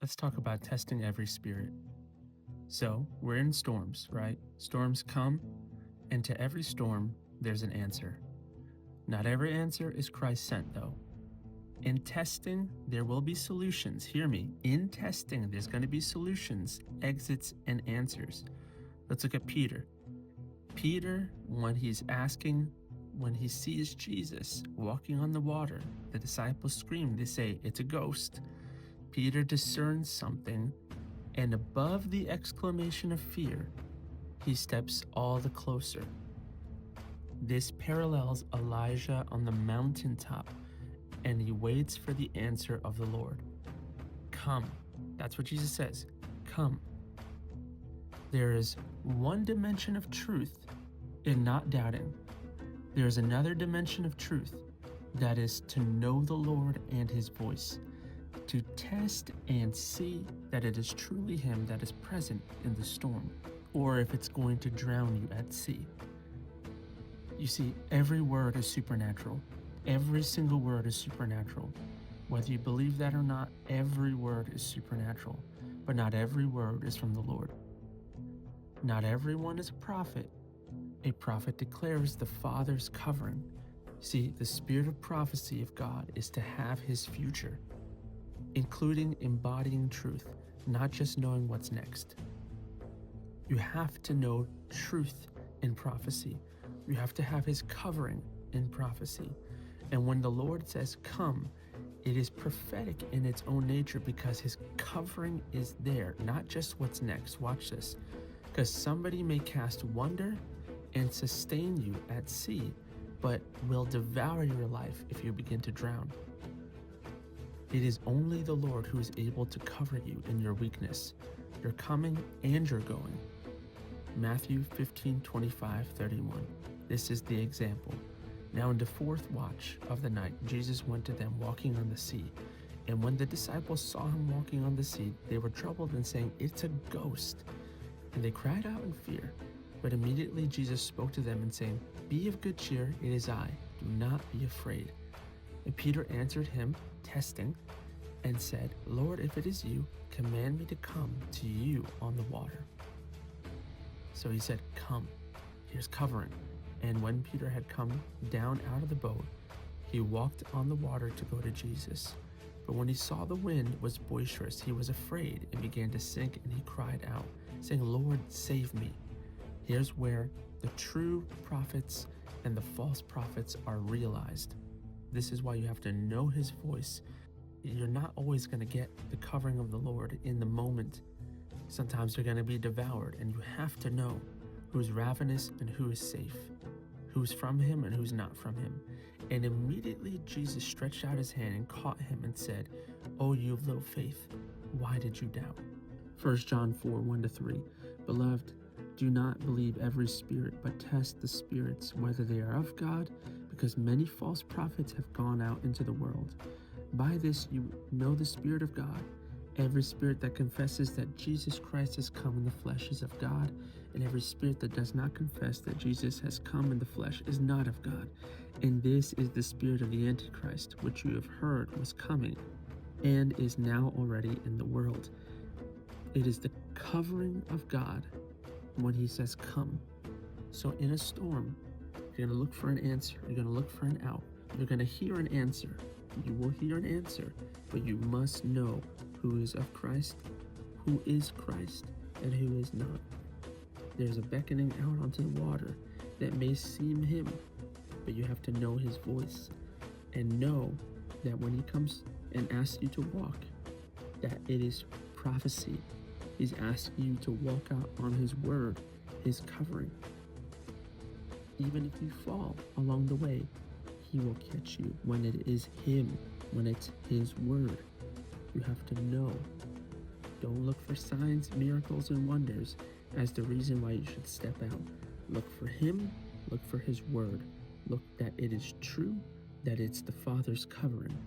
Let's talk about testing every spirit. So, we're in storms, right? Storms come, and to every storm, there's an answer. Not every answer is Christ sent, though. In testing, there will be solutions. Hear me. In testing, there's going to be solutions, exits, and answers. Let's look at Peter. Peter, when he sees Jesus walking on the water, the disciples scream. They say, "It's a ghost." Peter discerns something, and above the exclamation of fear, he steps all the closer. This parallels Elijah on the mountaintop, and he waits for the answer of the Lord. Come. That's what Jesus says. Come. There is one dimension of truth in not doubting. There is another dimension of truth, that is to know the Lord and his voice, to test and see that it is truly him that is present in the storm, or if it's going to drown you at sea. You see, every word is supernatural. Every single word is supernatural. Whether you believe that or not, every word is supernatural, but not every word is from the Lord. Not everyone is a prophet. A prophet declares the Father's covering. See, the spirit of prophecy of God is to have his future, including embodying truth, not just knowing what's next. You have to know truth in prophecy. You have to have his covering in prophecy. And when the Lord says, "Come," it is prophetic in its own nature because his covering is there, not just what's next. Watch this. Because somebody may cast wonder and sustain you at sea, but will devour your life if you begin to drown. It is only the Lord who is able to cover you in your weakness, your coming and your going. Matthew 15:25-31. This is the example. Now in the fourth watch of the night, Jesus went to them walking on the sea. And when the disciples saw him walking on the sea, they were troubled and saying, "It's a ghost." And they cried out in fear. But immediately Jesus spoke to them and saying, "Be of good cheer, it is I. Do not be afraid." And Peter answered him, testing, and said, "Lord, if it is you, command me to come to you on the water." So he said, "Come." Here's covering. And when Peter had come down out of the boat, he walked on the water to go to Jesus. But when he saw the wind was boisterous, he was afraid and began to sink, and he cried out, saying, "Lord, save me." Here's where the true prophets and the false prophets are realized. This is why you have to know his voice. You're not always going to get the covering of the Lord in the moment. Sometimes you're going to be devoured, and you have to know who's ravenous and who is safe, who's from him and who's not from him. And immediately Jesus stretched out his hand and caught him and said, "Oh, you of little faith, why did you doubt?" 1 John 4:1-3. Beloved, do not believe every spirit, but test the spirits whether they are of God, because many false prophets have gone out into the world. By this you know the Spirit of God. Every spirit that confesses that Jesus Christ has come in the flesh is of God, and every spirit that does not confess that Jesus has come in the flesh is not of God. And this is the spirit of the Antichrist, which you have heard was coming, and is now already in the world. It is the covering of God when he says, "Come." So in a storm, you're going to look for an answer. You're going to look for an out. You're going to hear an answer. You will hear an answer, but you must know who is of Christ, who is Christ, and who is not. There's a beckoning out onto the water that may seem him, but you have to know his voice and know that when he comes and asks you to walk, that it is prophecy. He's asking you to walk out on his word, his covering. Even if you fall along the way, he will catch you when it is him, when it's his word. You have to know. Don't look for signs, miracles, and wonders as the reason why you should step out. Look for him, look for his word. Look that it is true, that it's the Father's covering.